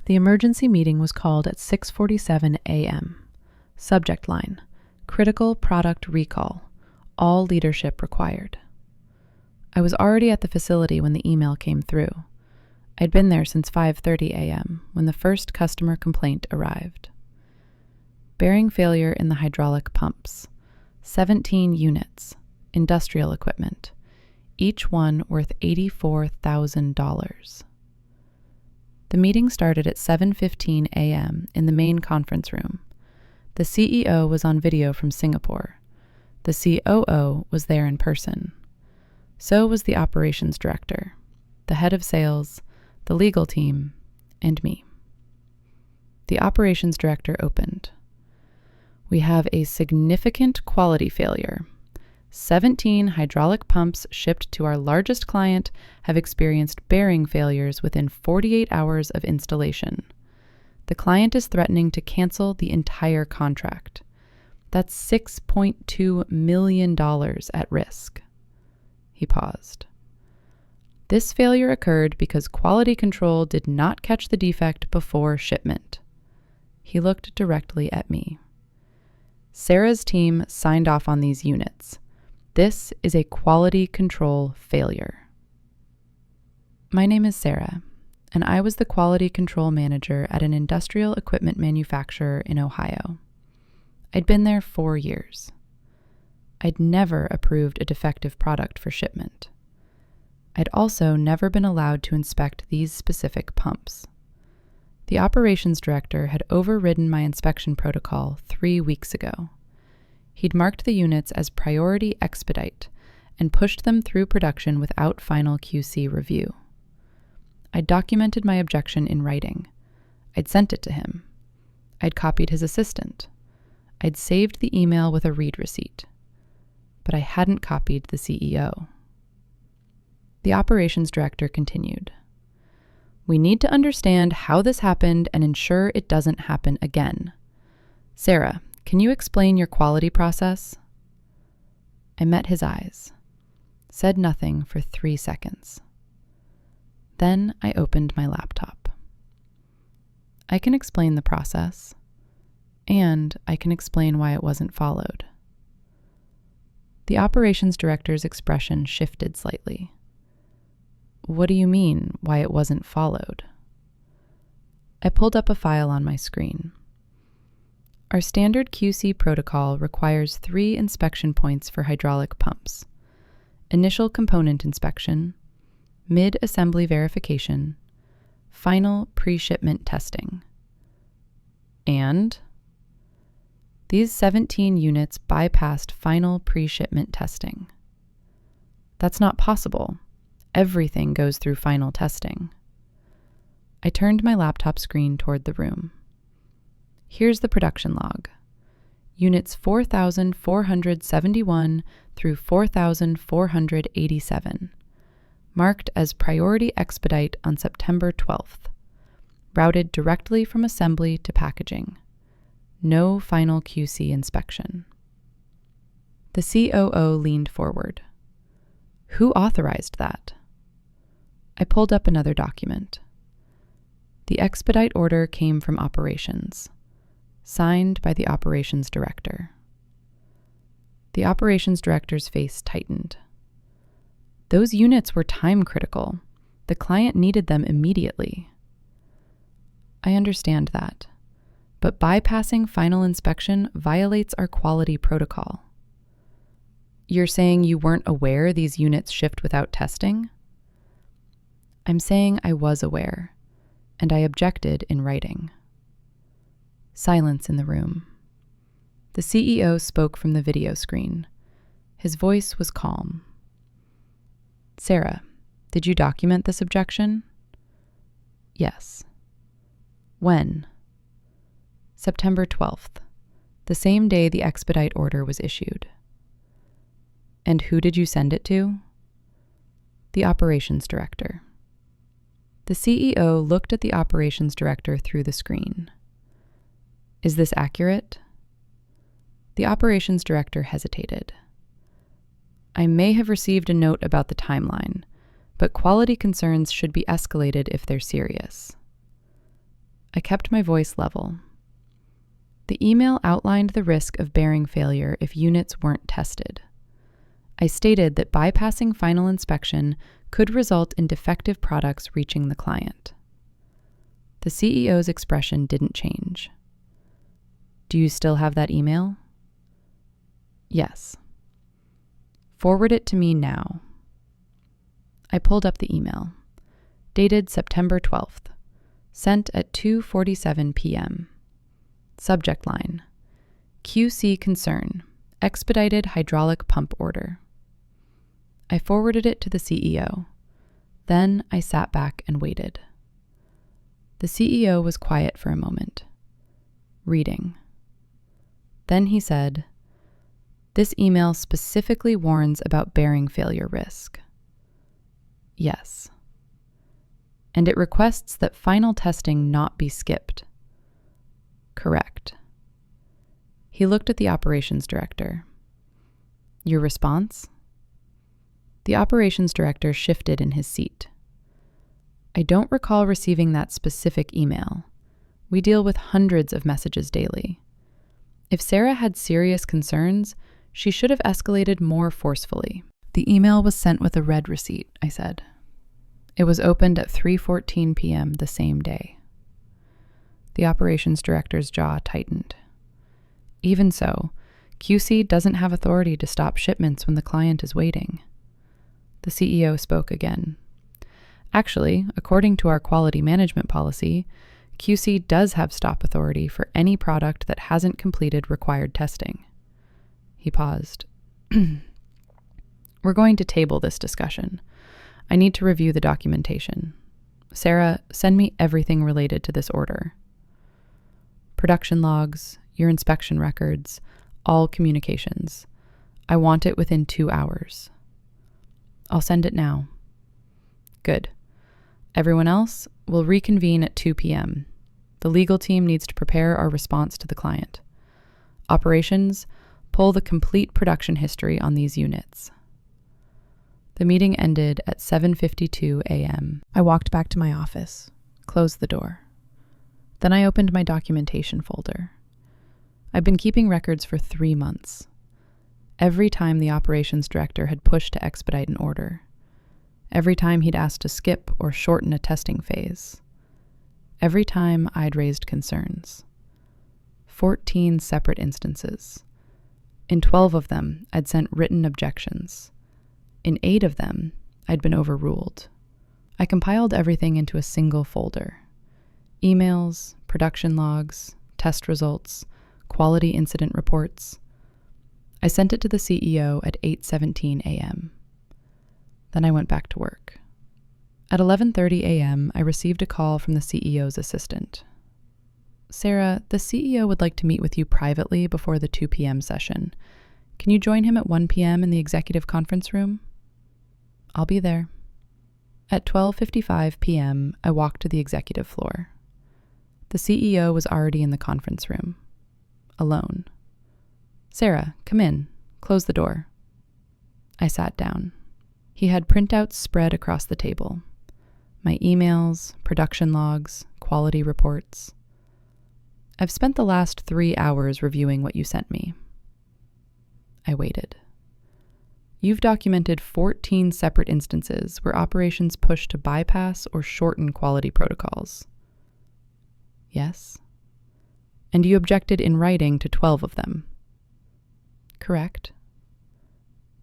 The emergency meeting was called at 6:47 a.m. Subject line: Critical product recall. All leadership required. I was already at the facility when the email came through. I'd been there since 5:30 a.m. when the first customer complaint arrived. Bearing failure in the hydraulic pumps. 17 units. Industrial equipment. Each one worth $84,000. The meeting started at 7:15 a.m. in the main conference room. The CEO was on video from Singapore. The COO was there in person. So was the operations director, the head of sales, the legal team, and me. The operations director opened. We have a significant quality failure. 17 hydraulic pumps shipped to our largest client have experienced bearing failures within 48 hours of installation. The client is threatening to cancel the entire contract. That's $6.2 million at risk. He paused. This failure occurred because quality control did not catch the defect before shipment. He looked directly at me. Sarah's team signed off on these units. This is a quality control failure. My name is Sarah, and I was the quality control manager at an industrial equipment manufacturer in Ohio. I'd been there 4 years. I'd never approved a defective product for shipment. I'd also never been allowed to inspect these specific pumps. The operations director had overridden my inspection protocol 3 weeks ago. He'd marked the units as priority expedite and pushed them through production without final QC review. I'd documented my objection in writing. I'd sent it to him. I'd copied his assistant. I'd saved the email with a read receipt. But I hadn't copied the CEO. The operations director continued. We need to understand how this happened and ensure it doesn't happen again. Sarah, can you explain your quality process? I met his eyes, said nothing for 3 seconds. Then I opened my laptop. I can explain the process, and I can explain why it wasn't followed. The operations director's expression shifted slightly. What do you mean, why it wasn't followed? I pulled up a file on my screen. Our standard QC protocol requires 3 inspection points for hydraulic pumps: initial component inspection, mid-assembly verification, final pre-shipment testing. And these 17 units bypassed final pre-shipment testing. That's not possible. Everything goes through final testing. I turned my laptop screen toward the room. Here's the production log. Units 4,471 through 4,487. Marked as priority expedite on September 12th. Routed directly from assembly to packaging. No final QC inspection. The COO leaned forward. Who authorized that? I pulled up another document. The expedite order came from operations, signed by the operations director. The operations director's face tightened. Those units were time critical. The client needed them immediately. I understand that, but bypassing final inspection violates our quality protocol. You're saying you weren't aware these units shipped without testing? I'm saying I was aware, and I objected in writing. Silence in the room. The CEO spoke from the video screen. His voice was calm. Sarah, did you document this objection? Yes. When? September 12th, the same day the expedite order was issued. And who did you send it to? The operations director. The CEO looked at the operations director through the screen. Is this accurate? The operations director hesitated. I may have received a note about the timeline, but quality concerns should be escalated if they're serious. kept my voice level. The email outlined the risk of bearing failure if units weren't tested. I stated that bypassing final inspection could result in defective products reaching the client. The CEO's expression didn't change. Do you still have that email? Yes. Forward it to me now. I pulled up the email, dated September 12th, sent at 2:47 p.m. Subject line: QC concern, expedited hydraulic pump order. I forwarded it to the CEO. Then I sat back and waited. The CEO was quiet for a moment, reading. Then he said, "This email specifically warns about bearing failure risk." Yes. And it requests that final testing not be skipped. Correct. He looked at the operations director. Your response? The operations director shifted in his seat. I don't recall receiving that specific email. We deal with hundreds of messages daily. If Sarah had serious concerns, she should have escalated more forcefully. The email was sent with a red receipt, I said. It was opened at 3:14 p.m. the same day. The operations director's jaw tightened. Even so, QC doesn't have authority to stop shipments when the client is waiting. The CEO spoke again. Actually, according to our quality management policy, QC does have stop authority for any product that hasn't completed required testing. He paused. We're going to table this discussion. I need to review the documentation. Sarah, send me everything related to this order. Production logs, your inspection records, all communications. I want it within 2 hours. I'll send it now. Good. Everyone else will reconvene at 2 p.m. The legal team needs to prepare our response to the client. Operations, pull the complete production history on these units. The meeting ended at 7:52 a.m. I walked back to my office, closed the door. Then I opened my documentation folder. I've been keeping records for 3 months. Every time the operations director had pushed to expedite an order. Every time he'd asked to skip or shorten a testing phase. Every time I'd raised concerns. 14 separate instances. In 12 of them, I'd sent written objections. In 8 of them, I'd been overruled. I compiled everything into a single folder. Emails, production logs, test results, quality incident reports. I sent it to the CEO at 8:17 a.m. Then I went back to work. At 11:30 a.m., I received a call from the CEO's assistant. Sarah, the CEO would like to meet with you privately before the 2 p.m. session. Can you join him at 1 p.m. in the executive conference room? I'll be there. At 12:55 p.m., I walked to the executive floor. The CEO was already in the conference room, alone. Sarah, come in. Close the door. I sat down. He had printouts spread across the table. My emails, production logs, quality reports. I've spent the last 3 hours reviewing what you sent me. I waited. You've documented 14 separate instances where operations pushed to bypass or shorten quality protocols. Yes. And you objected in writing to 12 of them. Correct.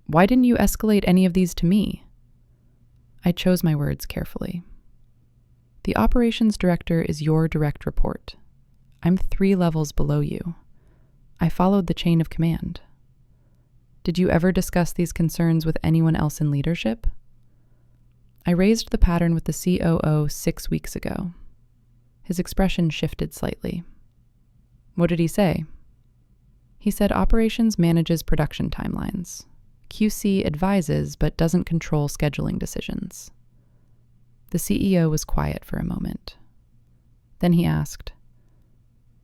Why didn't you escalate any of these to me? I chose my words carefully. The operations director is your direct report. I'm 3 levels below you. I followed the chain of command. Did you ever discuss these concerns with anyone else in leadership? I raised the pattern with the COO 6 weeks ago. His expression shifted slightly. What did he say? He said operations manages production timelines. QC advises but doesn't control scheduling decisions. The CEO was quiet for a moment. Then he asked,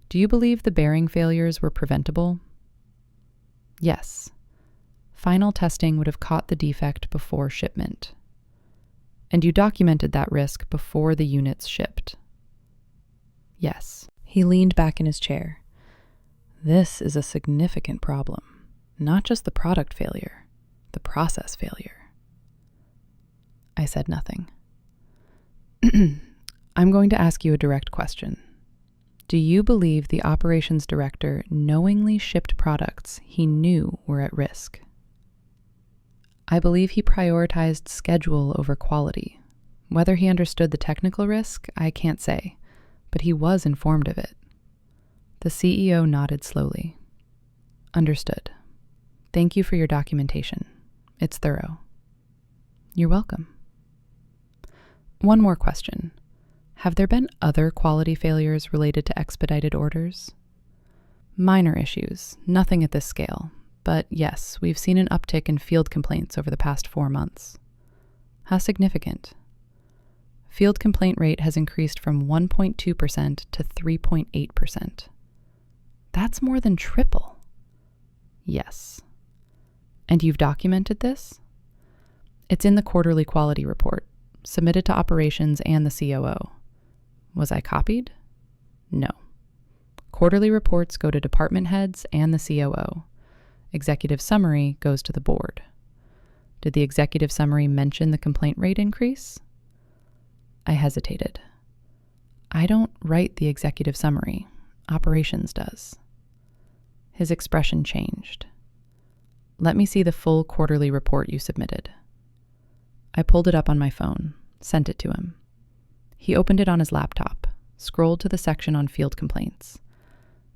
do you believe the bearing failures were preventable? Yes. Final testing would have caught the defect before shipment. And you documented that risk before the units shipped. Yes. He leaned back in his chair. This is a significant problem. Not just the product failure, the process failure. I said nothing. I'm going to ask you a direct question. Do you believe the operations director knowingly shipped products he knew were at risk? I believe he prioritized schedule over quality. Whether he understood the technical risk, I can't say, but he was informed of it. The CEO nodded slowly. Understood. Thank you for your documentation. It's thorough. You're welcome. One more question. Have there been other quality failures related to expedited orders? Minor issues, nothing at this scale. But yes, we've seen an uptick in field complaints over the past 4 months. How significant? Field complaint rate has increased from 1.2% to 3.8%. That's more than triple. Yes. And you've documented this? It's in the quarterly quality report, submitted to operations and the COO. Was I copied? No. Quarterly reports go to department heads and the COO. Executive summary goes to the board. Did the executive summary mention the complaint rate increase? I hesitated. I don't write the executive summary. Operations does. His expression changed. Let me see the full quarterly report you submitted. I pulled it up on my phone, sent it to him. He opened it on his laptop, scrolled to the section on field complaints.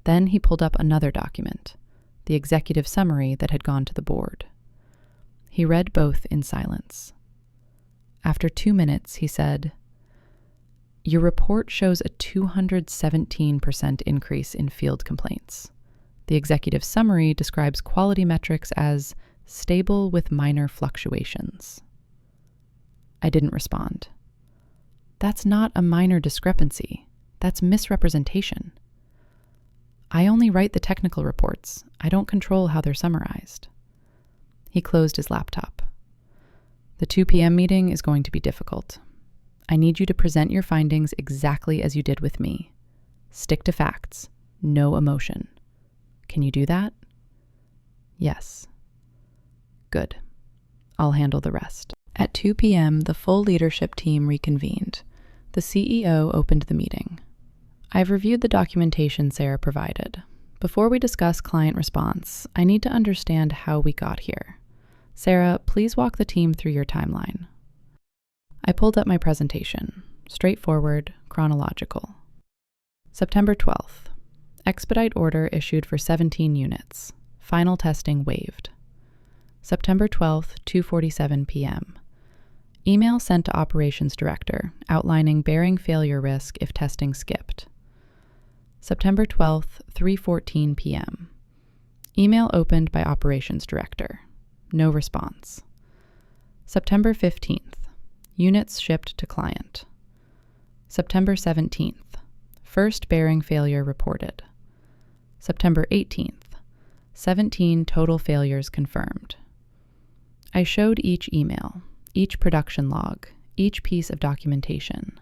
Then he pulled up another document, the executive summary that had gone to the board. He read both in silence. After 2 minutes, he said, "Your report shows a 217% increase in field complaints. The executive summary describes quality metrics as stable with minor fluctuations." I didn't respond. That's not a minor discrepancy. That's misrepresentation. I only write the technical reports. I don't control how they're summarized. He closed his laptop. The 2 p.m. meeting is going to be difficult. I need you to present your findings exactly as you did with me. Stick to facts. No emotion. Can you do that? Yes. Good. I'll handle the rest. At 2 p.m., the full leadership team reconvened. The CEO opened the meeting. I've reviewed the documentation Sarah provided. Before we discuss client response, I need to understand how we got here. Sarah, please walk the team through your timeline. I pulled up my presentation. Straightforward, chronological. September 12th. Expedite order issued for 17 units. Final testing waived. September 12th, 2:47 p.m. Email sent to Operations Director outlining bearing failure risk if testing skipped. September 12th, 3:14 p.m. Email opened by Operations Director. No response. September 15th. Units shipped to client. September 17th. First bearing failure reported. September 18th. 17 total failures confirmed. I showed each email, each production log, each piece of documentation.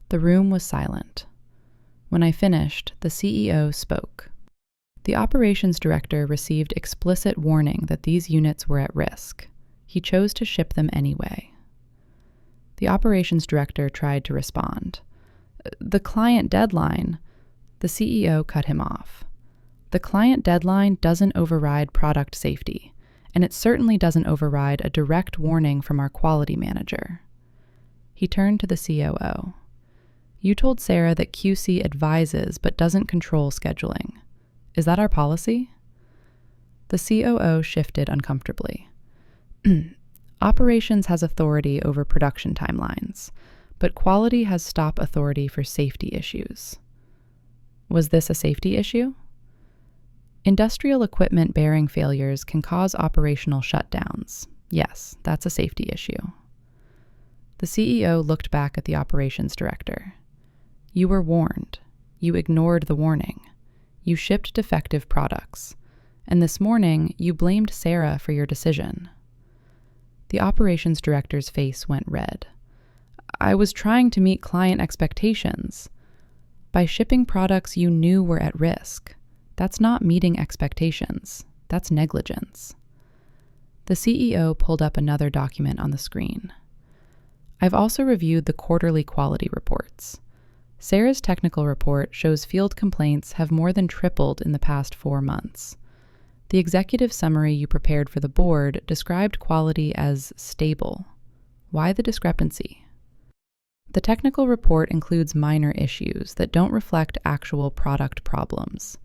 The room was silent. When I finished, the CEO spoke. The operations director received explicit warning that these units were at risk. He chose to ship them anyway. The operations director tried to respond. The client deadline. The CEO cut him off. The client deadline doesn't override product safety, and it certainly doesn't override a direct warning from our quality manager. He turned to the COO. You told Sarah that QC advises but doesn't control scheduling. Is that our policy? The COO shifted uncomfortably. Operations has authority over production timelines, but quality has stop authority for safety issues. Was this a safety issue? Industrial equipment bearing failures can cause operational shutdowns. Yes, that's a safety issue. The CEO looked back at the operations director. You were warned. You ignored the warning. You shipped defective products. And this morning, you blamed Sarah for your decision. The operations director's face went red. I was trying to meet client expectations. By shipping products you knew were at risk. That's not meeting expectations. That's negligence. The CEO pulled up another document on the screen. I've also reviewed the quarterly quality reports. Sarah's technical report shows field complaints have more than tripled in the past 4 months. The executive summary you prepared for the board described quality as stable. Why the discrepancy? The technical report includes minor issues that don't reflect actual product problems.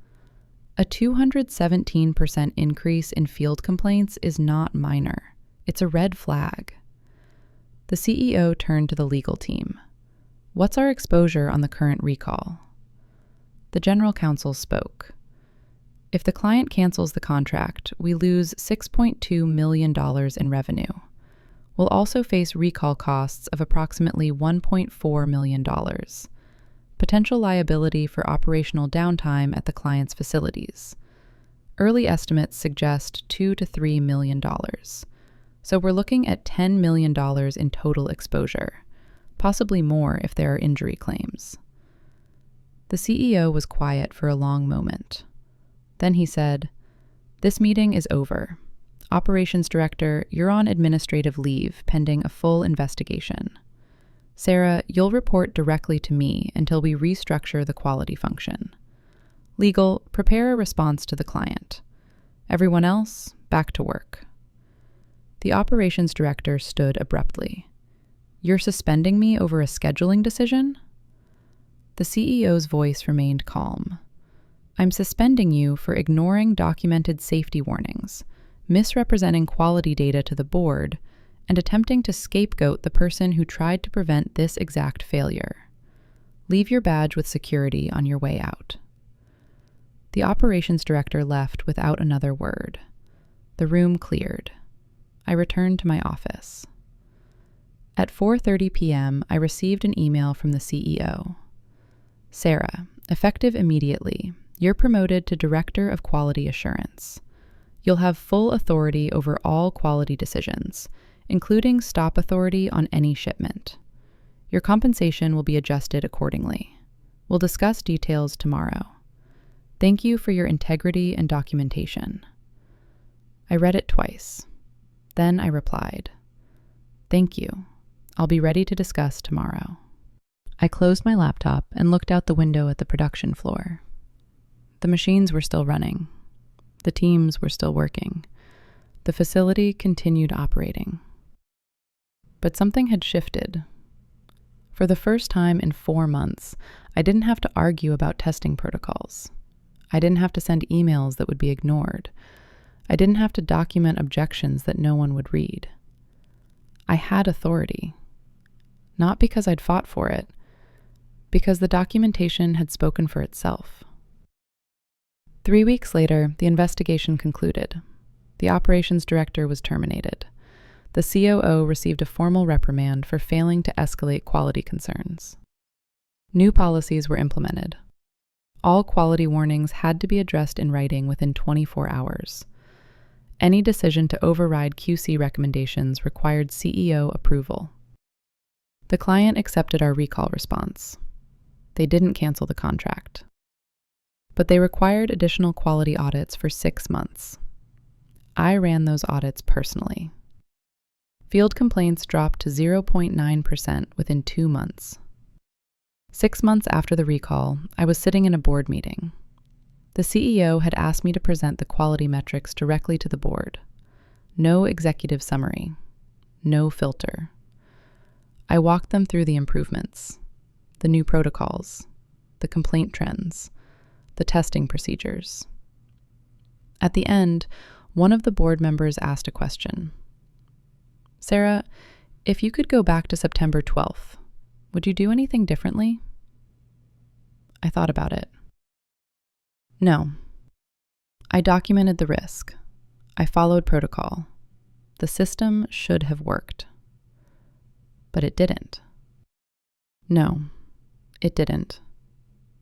A 217% increase in field complaints is not minor. It's a red flag. The CEO turned to the legal team. What's our exposure on the current recall? The general counsel spoke. If the client cancels the contract, we lose $6.2 million in revenue. We'll also face recall costs of approximately $1.4 million. Potential liability for operational downtime at the client's facilities. Early estimates suggest $2 to $3 million. So we're looking at $10 million in total exposure, possibly more if there are injury claims. The CEO was quiet for a long moment. Then he said, "This meeting is over. Operations Director, you're on administrative leave pending a full investigation. Sarah, you'll report directly to me until we restructure the quality function. Legal, prepare a response to the client. Everyone else, back to work." The operations director stood abruptly. "You're suspending me over a scheduling decision?" The CEO's voice remained calm. "I'm suspending you for ignoring documented safety warnings, misrepresenting quality data to the board, and attempting to scapegoat the person who tried to prevent this exact failure. Leave your badge with security on your way out." The operations director left without another word. The room cleared. I returned to my office. At 4:30 p.m., I received an email from the CEO. "Sarah, effective immediately, you're promoted to Director of Quality Assurance. You'll have full authority over all quality decisions, including stop authority on any shipment. Your compensation will be adjusted accordingly. We'll discuss details tomorrow. Thank you for your integrity and documentation." I read it twice. Then I replied, "Thank you. I'll be ready to discuss tomorrow." I closed my laptop and looked out the window at the production floor. The machines were still running. The teams were still working. The facility continued operating. But something had shifted. For the first time in 4 months, I didn't have to argue about testing protocols. I didn't have to send emails that would be ignored. I didn't have to document objections that no one would read. I had authority. Not because I'd fought for it, because the documentation had spoken for itself. 3 weeks later, the investigation concluded. The operations director was terminated. The COO received a formal reprimand for failing to escalate quality concerns. New policies were implemented. All quality warnings had to be addressed in writing within 24 hours. Any decision to override QC recommendations required CEO approval. The client accepted our recall response. They didn't cancel the contract. But they required additional quality audits for 6 months. I ran those audits personally. Field complaints dropped to 0.9% within 2 months. 6 months after the recall, I was sitting in a board meeting. The CEO had asked me to present the quality metrics directly to the board. No executive summary. No filter. I walked them through the improvements, the new protocols, the complaint trends, the testing procedures. At the end, one of the board members asked a question. "Sarah, if you could go back to September 12th, would you do anything differently?" I thought about it. No. I documented the risk. I followed protocol. The system should have worked. But it didn't. No, it didn't.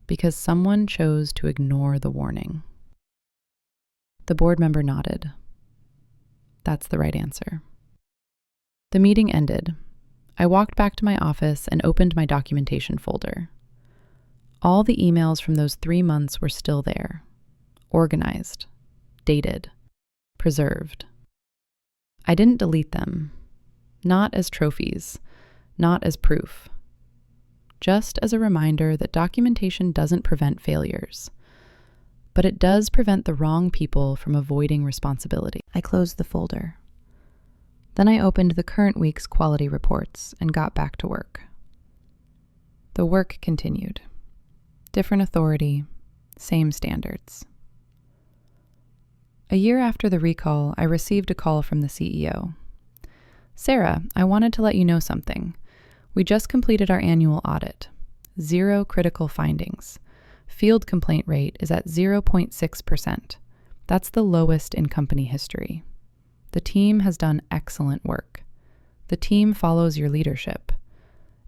Because someone chose to ignore the warning. The board member nodded. That's the right answer. The meeting ended. I walked back to my office and opened my documentation folder. All the emails from those 3 months were still there, organized, dated, preserved. I didn't delete them, not as trophies, not as proof, just as a reminder that documentation doesn't prevent failures, but it does prevent the wrong people from avoiding responsibility. I closed the folder. Then I opened the current week's quality reports and got back to work. The work continued. Different authority, same standards. A year after the recall, I received a call from the CEO. "Sarah, I wanted to let you know something. We just completed our annual audit. 0 critical findings. Field complaint rate is at 0.6%. That's the lowest in company history. The team has done excellent work. The team follows your leadership.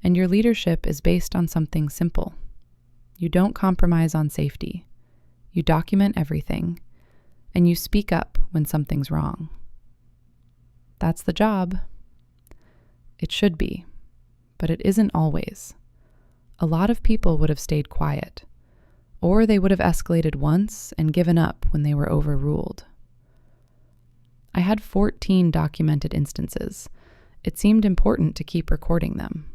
And your leadership is based on something simple. You don't compromise on safety. You document everything. And you speak up when something's wrong. That's the job. It should be, but it isn't always. A lot of people would have stayed quiet, or they would have escalated once and given up when they were overruled. I had 14 documented instances. It seemed important to keep recording them.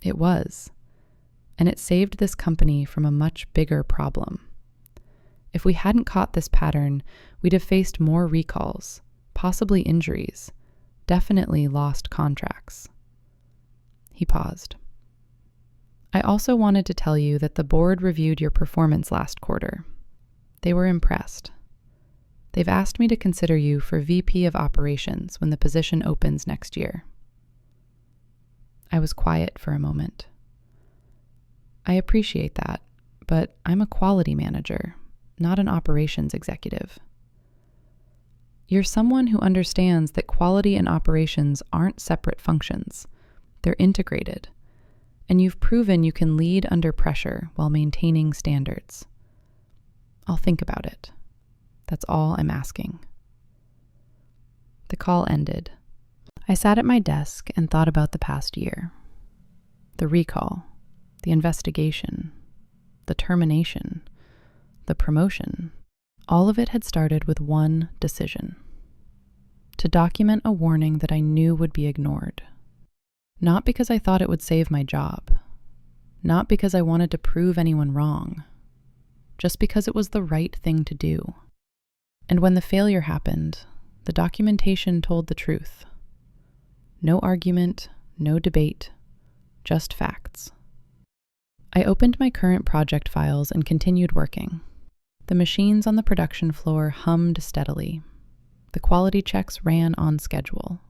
It was, and it saved this company from a much bigger problem. If we hadn't caught this pattern, we'd have faced more recalls, possibly injuries, definitely lost contracts. He paused. I also wanted to tell you that the board reviewed your performance last quarter. They were impressed. They've asked me to consider you for VP of Operations when the position opens next year. I was quiet for a moment. I appreciate that, but I'm a quality manager, not an operations executive. You're someone who understands that quality and operations aren't separate functions. They're integrated. And you've proven you can lead under pressure while maintaining standards. I'll think about it. That's all I'm asking. The call ended. I sat at my desk and thought about the past year. The recall, the investigation, the termination, the promotion. All of it had started with one decision: to document a warning that I knew would be ignored. Not because I thought it would save my job, not because I wanted to prove anyone wrong, just because it was the right thing to do. And when the failure happened, the documentation told the truth. No argument, no debate, just facts. I opened my current project files and continued working. The machines on the production floor hummed steadily. The quality checks ran on schedule.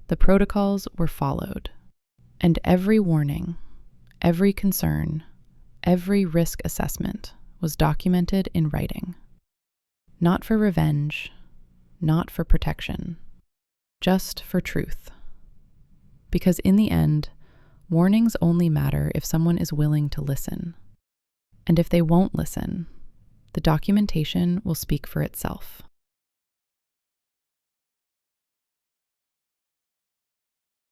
The protocols were followed. And every warning, every concern, every risk assessment was documented in writing. Not for revenge, not for protection, just for truth. Because in the end, warnings only matter if someone is willing to listen. And if they won't listen, the documentation will speak for itself.